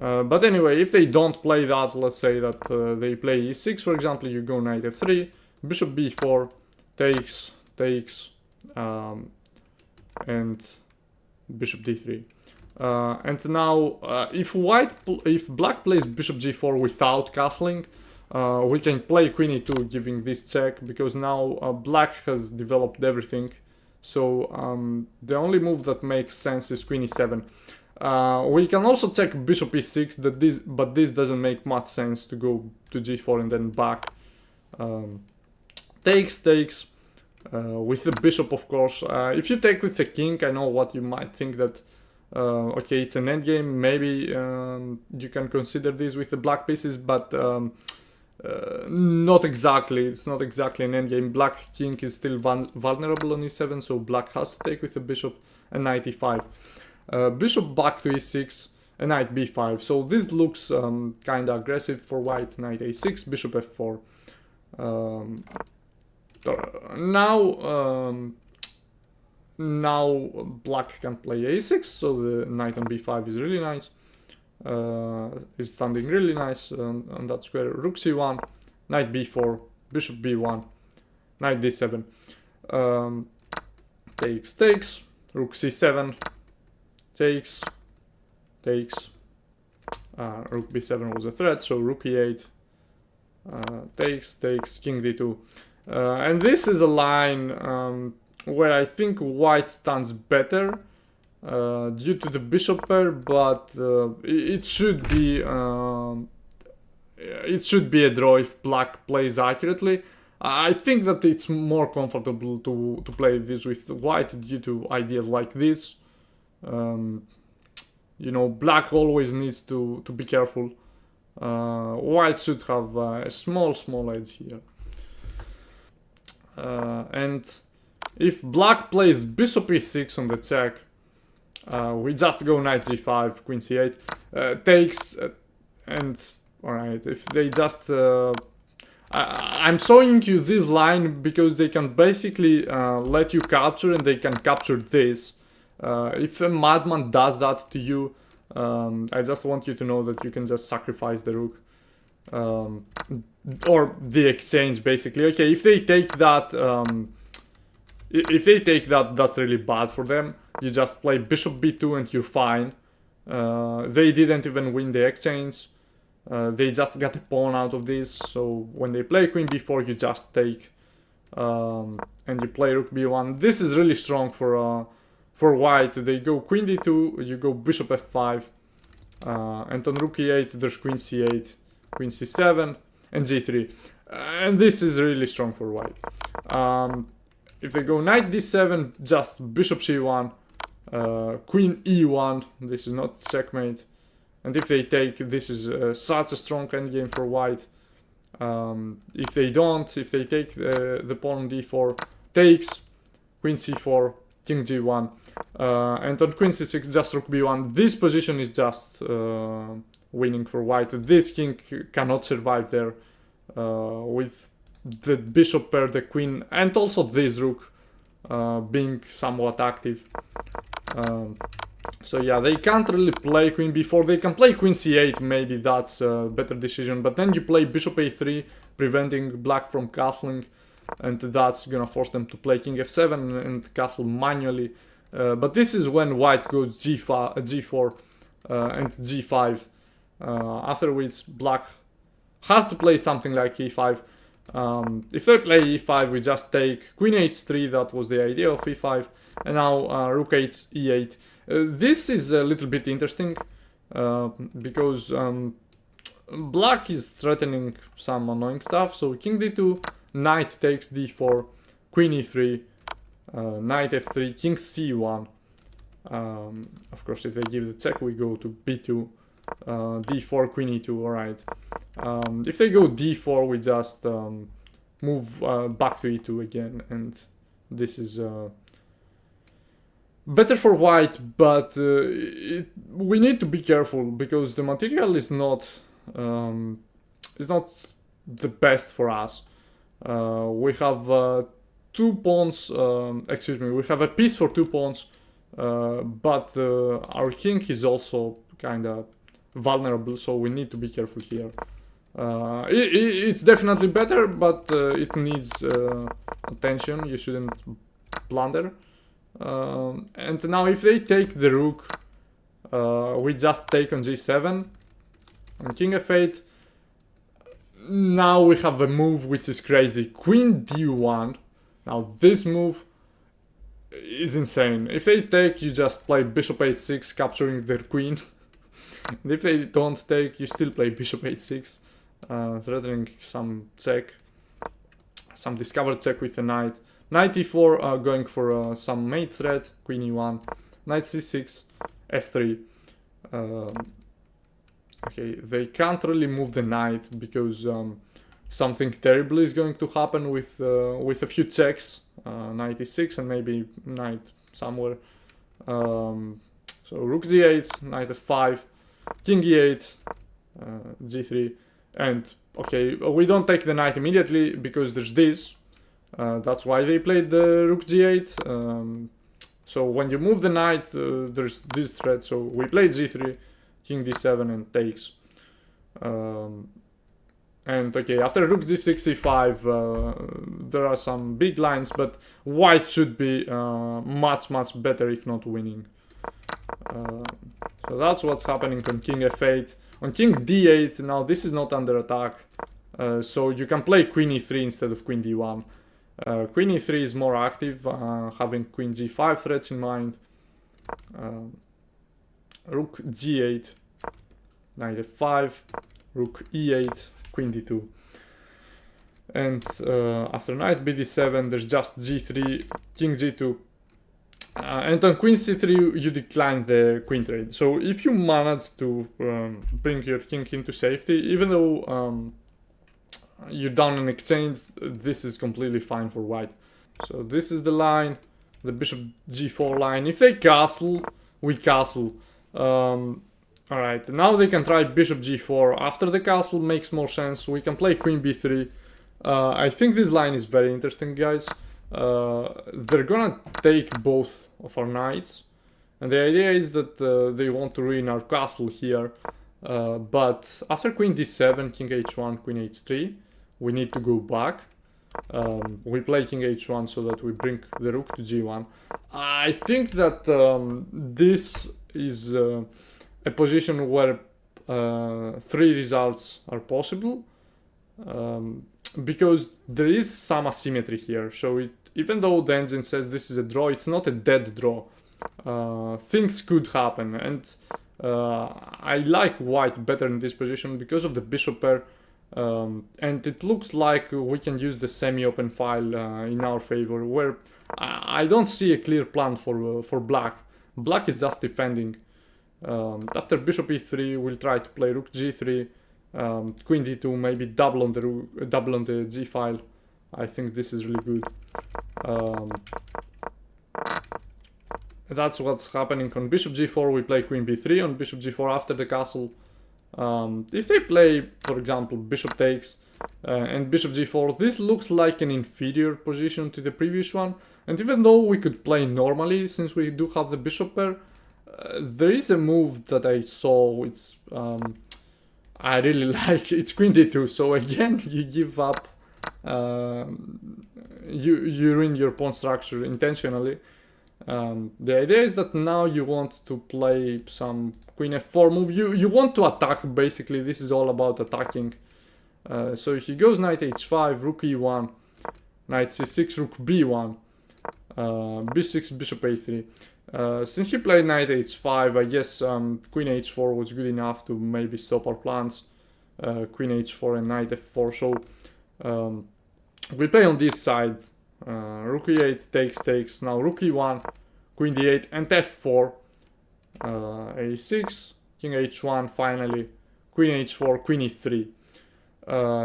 But anyway, if they don't play that, let's say that they play e6, for example, you go knight f3, bishop b4, takes, and bishop d3. And now, if black plays bishop g4 without castling, we can play queen e2, giving this check, because now black has developed everything. So the only move that makes sense is queen e7. We can also check bishop e6, but this doesn't make much sense to go to g4 and then back. Takes, with the bishop, of course. If you take with the king, I know what you might think that, okay, it's an endgame, maybe you can consider this with the black pieces, but not exactly. It's not exactly an endgame. Black king is still vulnerable on e7, so black has to take with the bishop and knight e5. Bishop back to e6 and knight b5. So this looks kind of aggressive for white. Knight a6, bishop f4. Now black can play a6, so the knight on b5 is really nice. Is standing really nice on that square. Rook c1, knight b4, bishop b1, knight d7. Takes, rook c7, takes. Rook b7 was a threat, so rook e8, takes, king d2. And this is a line where I think white stands better due to the bishop pair, but it should be a draw if black plays accurately. I think that it's more comfortable to play this with white due to ideas like this. You know, black always needs to be careful. White should have a small edge here. And if black plays bishop e6 on the check, we just go knight g5, queen c8, takes, and alright, if they just... I'm showing you this line because they can basically let you capture, and they can capture this. If a madman does that to you, I just want you to know that you can just sacrifice the rook. Or the exchange, basically. Okay, if they take that, that's really bad for them. You just play bishop b2 and you're fine. They didn't even win the exchange. They just got a pawn out of this. So when they play queen b4, you just take, and you play rook b1. This is really strong for white. They go queen d2, you go bishop f5, and on rook e8 there's queen c8, queen c7, and g3. And this is really strong for white. If they go knight d7, just bishop c1, queen e1, this is not checkmate. And if they take, this is such a strong endgame for white. If they take the pawn on d4, takes, queen c4, king g1, and on queen c6, just rook b1. This position is just winning for white. This king cannot survive there with the bishop pair, the queen, and also this rook being somewhat active. So yeah, they can't really play queen b4. They can play queen c8, maybe that's a better decision, but then you play bishop a3, preventing black from castling, and that's gonna force them to play king f7 and castle manually. But this is when white goes g4 and g5, after which black has to play something like e5. If they play e5, we just take queen h3, that was the idea of e5, and now rook e8. This is a little bit interesting, because black is threatening some annoying stuff. So king d2, knight takes d4, queen e3, knight f3, king c1. Of course, if they give the check, we go to b2, d4, queen e2. Alright. If they go d4, we just move back to e2 again, and this is better for white, but we need to be careful because the material is not the best for us. We have 2 pawns, we have a piece for 2 pawns, but our king is also kind of vulnerable, so we need to be careful here. It's definitely better, but it needs attention. You shouldn't blunder. And now if they take the rook, we just take on g7 on king f8. Now we have a move which is crazy. Queen d1. Now this move is insane. If they take, you just play bishop h6, capturing their queen. And if they don't take, you still play bishop h6, threatening some check, some discovered check with a knight. Knight e4, going for some mate threat, queen e1, knight c6, f3. Okay, they can't really move the knight because something terrible is going to happen with a few checks. Knight e6 and maybe knight somewhere. So rook g8, knight f5, king e8, g3, and okay, we don't take the knight immediately because there's this. That's why they played the rook g8. So when you move the knight, there's this threat. So we played g3, king d7, and takes. And okay, after rook g6, e5, there are some big lines, but white should be much better, if not winning. So that's what's happening on king f8. On king d8, now this is not under attack, so you can play queen e3 instead of queen d1. Queen e3 is more active, having queen g5 threats in mind. Rook g8, knight f5, rook e8, queen d2. And after knight bd7, there's just g3, king g2. And on queen c3, you decline the queen trade. So if you manage to bring your king into safety, even though you down an exchange, this is completely fine for white. So this is the line, the bishop g4 line. If they castle, we castle. Alright, now they can try bishop g4. After the castle makes more sense. We can play queen b3. I think this line is very interesting, guys. They're gonna take both of our knights, and the idea is that they want to ruin our castle here. But after queen d7, king h1, queen h3, we need to go back. We play king h1 so that we bring the rook to g1. I think that this is a position where 3 results are possible, because there is some asymmetry here. So even though the engine says this is a draw, it's not a dead draw. Things could happen, and I like white better in this position because of the bishop pair, and it looks like we can use the semi-open file in our favor, where I don't see a clear plan for black. Black is just defending. After bishop e3, we'll try to play rook g3, queen d2, maybe double on the g file. I think this is really good. That's what's happening on bishop g4. We play queen b3 on bishop g4 after the castle. If they play, for example, bishop takes and bishop g4, this looks like an inferior position to the previous one. And even though we could play normally, since we do have the bishop pair, there is a move that I saw. It's I really like. It's queen d2. So again, you give up. You ruin your pawn structure intentionally. The idea is that now you want to play some queen f4 move. You want to attack, basically. This is all about attacking. So he goes knight h5, rook e1, knight c6, rook b1, b6, bishop a3. Since he played knight h5, I guess queen h4 was good enough to maybe stop our plans. Queen h4 and knight f4. So we play on this side. Rook e8 takes. Now rook e1, queen d8, and f4. a6, king h1, finally. Queen h4, queen e3.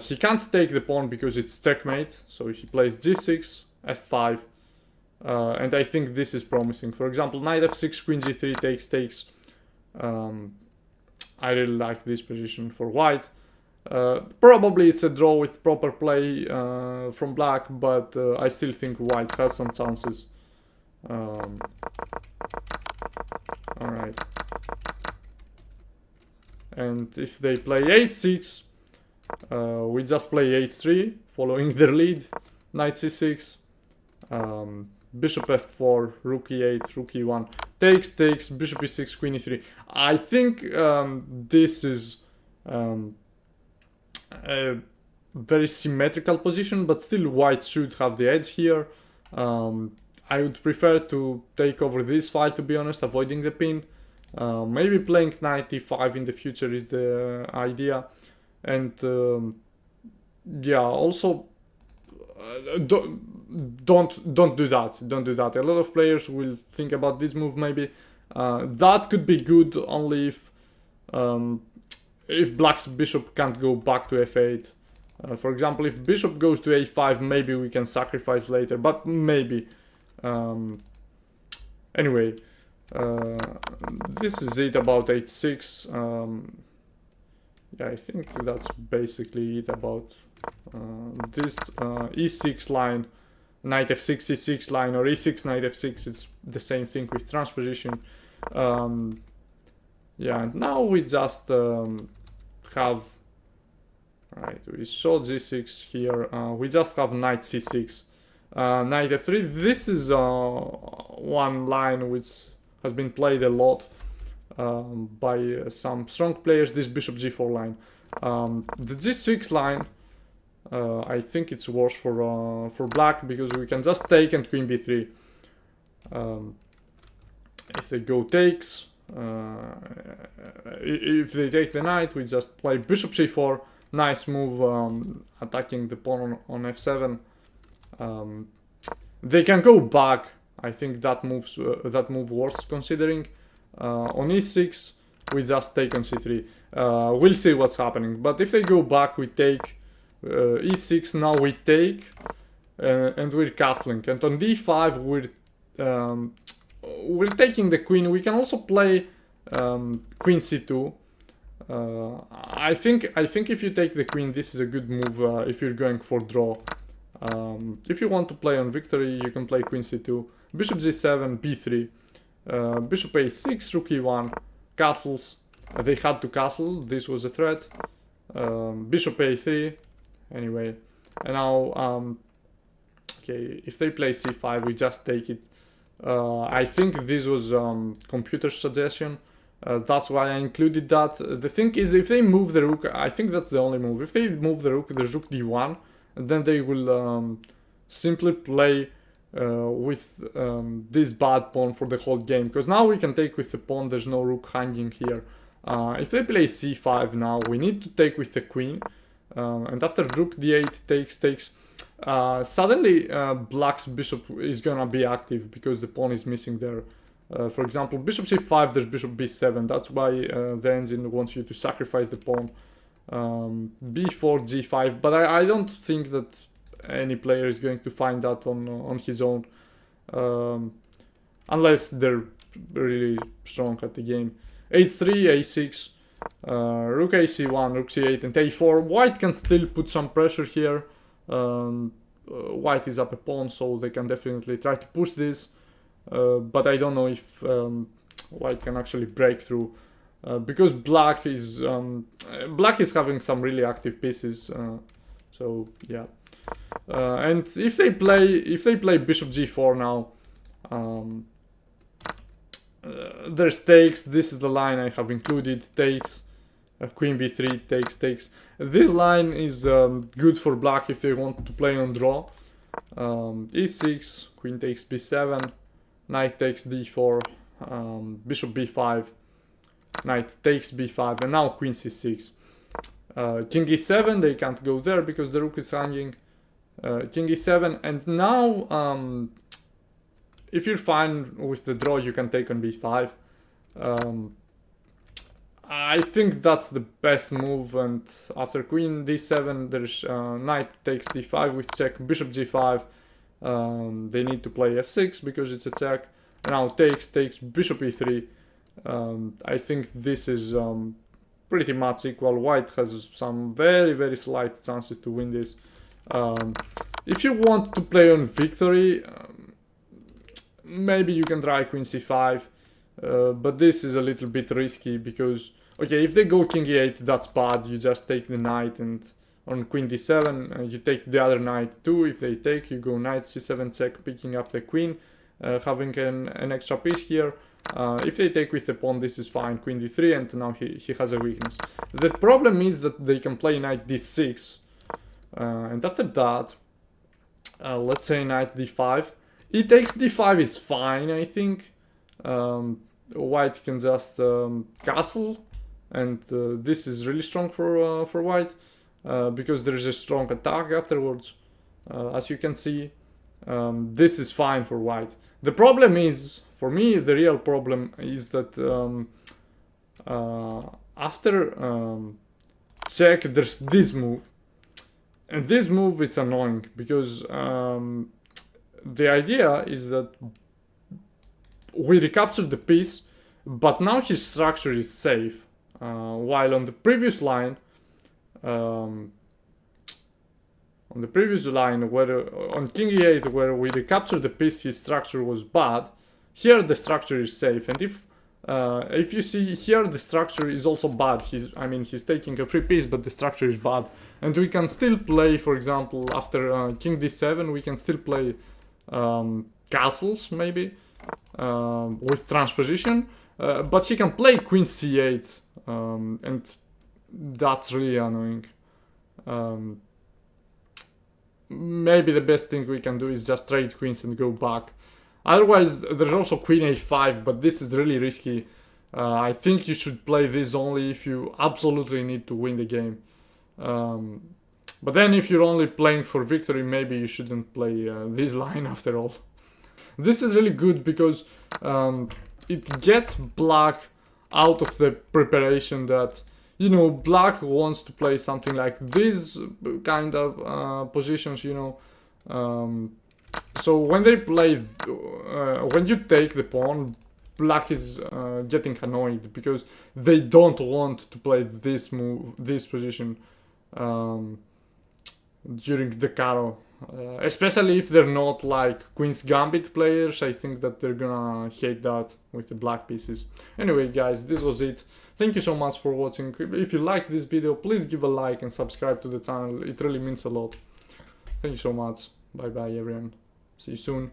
He can't take the pawn because it's checkmate. So he plays g6, f5. And I think this is promising. For example, knight f6, queen g3 takes. I really like this position for white. Probably it's a draw with proper play from black, but I still think white has some chances. Alright. And if they play h6, we just play h3, following their lead. Knight c6, bishop f4, rook e8, rook e1, takes, bishop e6, queen e3. I think this is a very symmetrical position, but still white should have the edge here. I would prefer to take over this file, to be honest, avoiding the pin. Maybe playing knight e5 in the future is the idea. And yeah, also don't do that. Don't do that. A lot of players will think about this move maybe. That could be good only if black's bishop can't go back to f8. For example, if bishop goes to a5, maybe we can sacrifice later, but maybe. Anyway, this is it about h6. Yeah, I think that's basically it about this e6 line, knight f6, e6 line, or e6, knight f6. It's the same thing with transposition. Yeah, and now we just have, right, we saw g6 here. We just have knight c6, knight f3. This is one line which has been played a lot by some strong players, this bishop g4 line. The g6 line, I think it's worse for black, because we can just take and queen b3. If they go takes, if they take the knight, we just play bishop c4. Nice move, attacking the pawn on f7. They can go back. I think that move worth considering. On e6, we just take on c3. We'll see what's happening. But if they go back, we take e6. Now we take, and we're castling. And on d5, we're taking the queen. We can also play queen c2. I think if you take the queen, this is a good move if you're going for draw. If you want to play on victory, you can play queen c2, bishop g7, b3, bishop a6, rook e1, castles. They had to castle, this was a threat. Bishop a3, anyway. And now, okay, if they play c5, we just take it. I think this was computer's suggestion. That's why I included that. The thing is, if they move the rook, I think that's the only move. If they move the rook, there's rook d1, and then they will simply play with this bad pawn for the whole game. Because now we can take with the pawn, there's no rook hanging here. If they play c5 now, we need to take with the queen. And after rook d8 takes, suddenly black's bishop is gonna be active because the pawn is missing there. For example, bishop c5, there's bishop b7. That's why the engine wants you to sacrifice the pawn. b4, g5. But I don't think that any player is going to find that on his own. Unless they're really strong at the game. h3, a6, rook ac1, rook c8, and a4. White can still put some pressure here. White is up a pawn, so they can definitely try to push this. But I don't know if white can actually break through, because black is having some really active pieces. So yeah, and if they play bishop g4 now, there's takes. This is the line I have included. Takes, queen b3, takes. This line is good for black if they want to play on draw. e6, queen takes b7. Knight takes d4, bishop b5, knight takes b5, and now queen c6. King e7, they can't go there because the rook is hanging. King e7, and now if you're fine with the draw, you can take on b5. I think that's the best move, and after queen d7, there's knight takes d5 with check, bishop g5. They need to play f6 because it's a check. Now takes, bishop e3. I think this is pretty much equal. White has some very, very slight chances to win this. If you want to play on victory, maybe you can try queen c5. But this is a little bit risky because Okay, if they go king e8, that's bad. You just take the knight, and on queen d7, you take the other knight too. If they take, you go knight c7 check, picking up the queen, having an extra piece here. If they take with the pawn, this is fine, queen d3, and now he has a weakness. The problem is that they can play knight d6, and after that, let's say knight d5. E takes d5 is fine, I think. White can just castle, and this is really strong for white, because there is a strong attack afterwards. As you can see, this is fine for white. The problem is, for me, the real problem is that after check, there's this move, and this move, it's annoying because the idea is that we recaptured the piece, but now his structure is safe. While on the previous line, where on king e8, where we recaptured the piece, his structure was bad. Here the structure is safe, and if you see here, the structure is also bad. He's taking a free piece, but the structure is bad, and we can still play, for example, after king d7, we can still play castles maybe with transposition, but he can play queen c8, and that's really annoying. Maybe the best thing we can do is just trade queens and go back. Otherwise, there's also queen a5, but this is really risky. I think you should play this only if you absolutely need to win the game. But then if you're only playing for victory, maybe you shouldn't play this line after all. This is really good because it gets black out of the preparation that, you know, black wants to play something like this kind of positions, you know. So when they play, when you take the pawn, black is getting annoyed because they don't want to play this move, this position during the Caro. Especially if they're not like Queen's Gambit players, I think that they're gonna hate that with the black pieces. Anyway guys, this was it. Thank you so much for watching. If you like this video, please give a like and subscribe to the channel. It really means a lot. Thank you so much. Bye bye everyone. See you soon.